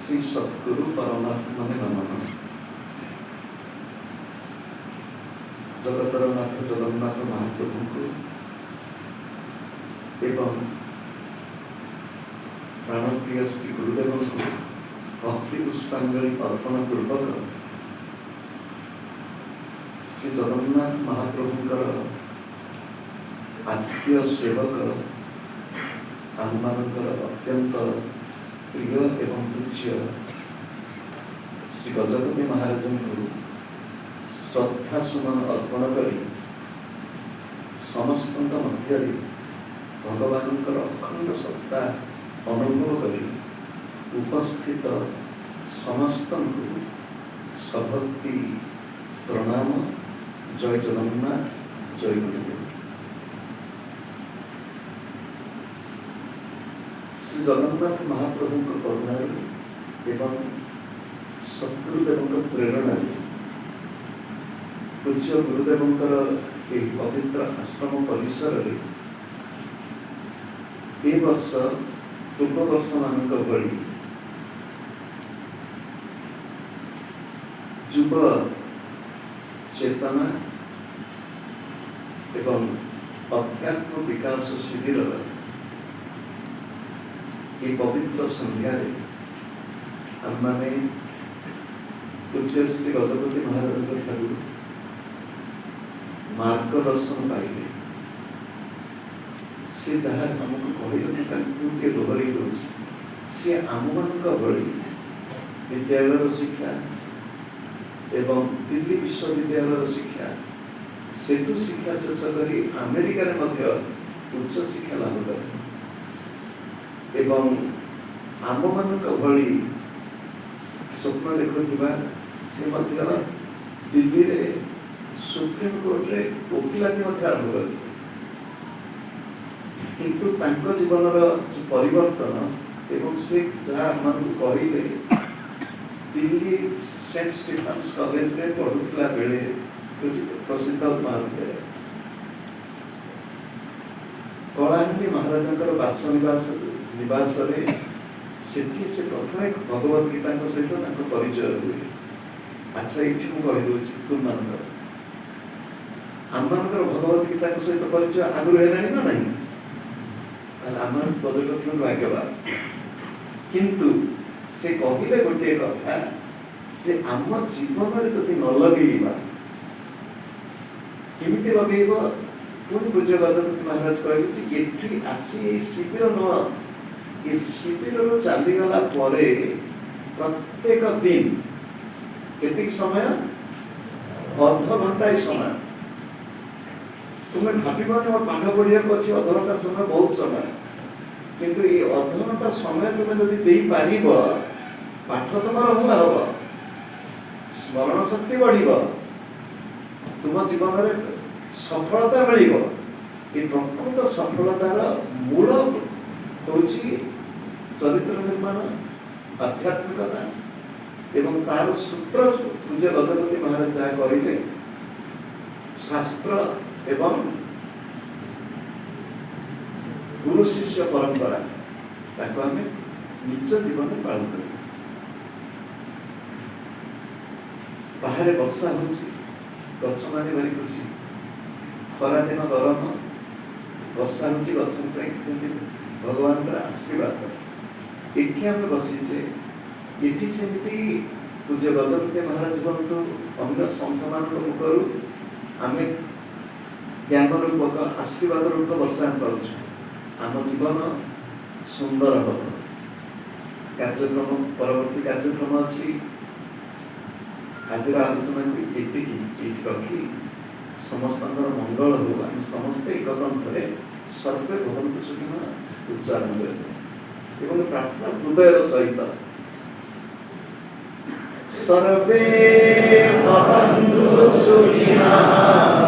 श्री सद्गुरु परमात्मा नमः। जगतर नाथ जगन्नाथ महाप्रभु को एवं प्राणप्रिय श्री गुरुदेव को भक्ति पुष्पांजलि अर्पण पूर्वक श्री जगन्नाथ महाप्रभुंकर आद्य सेवक आमମାନଙ୍କର अत्यंत प्रिय एवं पूज्य श्री गजपति महाराज को श्रद्धा सुमन अर्पण कर समस्त मध्य भगवान अखंड सत्ता अनुभव कर उपस्थित समस्त को सभक्ति प्रणाम। जय जगन्नाथ, जय गुरुदेव। श्री जगन्नाथ महाप्रभु करुणा एवं सद्गुरुदेव प्रेरणा पूज्य गुरुदेव पवित्र आश्रम परिसर ए वर्ष पूर्व वर्ष मान भली युव चेतना एवं अध्यात्म विकास शिविर ये पवित्र संध्या आमने पूज्य श्री गजपति महाराज ठाकुर मार्गदर्शन पाइले। से जहाँ आमको कहते दोहरी सी आम मान भली विद्यालय शिक्षा एवं दिल्ली विश्वविद्यालय शिक्षा सेठू शिक्षा शेष कर अमेरिका उच्च शिक्षा लाभ कर एवं आम मान भली स्वप्न देखुवा से दिल्ली रे सुप्रीम कोर्ट रे वकिलाती आरंभ कर किंतु तांको जीवन परिवर्तन एवं से जहाँ मान कहले दिल्ली सेंट स्टीफेंस कॉलेज रे पढ़ुला बेले प्रसिद्ध महाविद्यालय कलाहांडी महाराज बास निवास से प्रथम भगवद गीता सहित परिचय हुए। अच्छा ये कहीदे तुम मान आम भगवद गीता सहित परिचय आगु है ना नहीं आम बदल भाग्यवान किंतु से कहले गोटे कथा जे आम जीवन में जब न लगेगा केमिति लगेब पुणी पूज्य गजपति महाराज कहले ये आसी शिविर न ये शिविर चलीगला प्रत्येक दिन केतिक समय अर्ध घंटा समय तुम्हें भाव मोर पाठ पढ़िया अच्छे अध घंटा समय बहुत समय किंतु ये अध घंटा समय तुम्हें जब दे पार पाठ तुम भल हम स्मरण शक्ति बढ़ तुम जीवन में सफलता मिल प्रकृत सफलतार मूल हूँ चरित्र निर्माण आध्यात्मिकता एवं तार सूत्र पूज्य गजपति महाराज जहाँ कहले शास्त्र एवं गुरु शिष्य परंपरा ताको आम निज जीवन में पालन कर बाहर वर्षा हो गच मान भारी खुशी खरा दिन गरम वर्षा हो गच भगवान आशीर्वाद ये आम बसीचे ये सेमती पूज्य गजपति महाराज बनतु अन्य संत मान मुखर आम ज्ञान रूपक आशीर्वाद रूपक वर्षा पाच आम जीवन सुंदर हम कार्यक्रम परवर्ती कार्यक्रम अच्छी आज आलोचना ये रखी समस्त मंगल हो आम समस्ते एक ग्रंथ सर्वे भवन्तु सुखिनः उच्चारण करें प्रार्थना हृदय सहित सर्वे भवन्तु सुखिनः।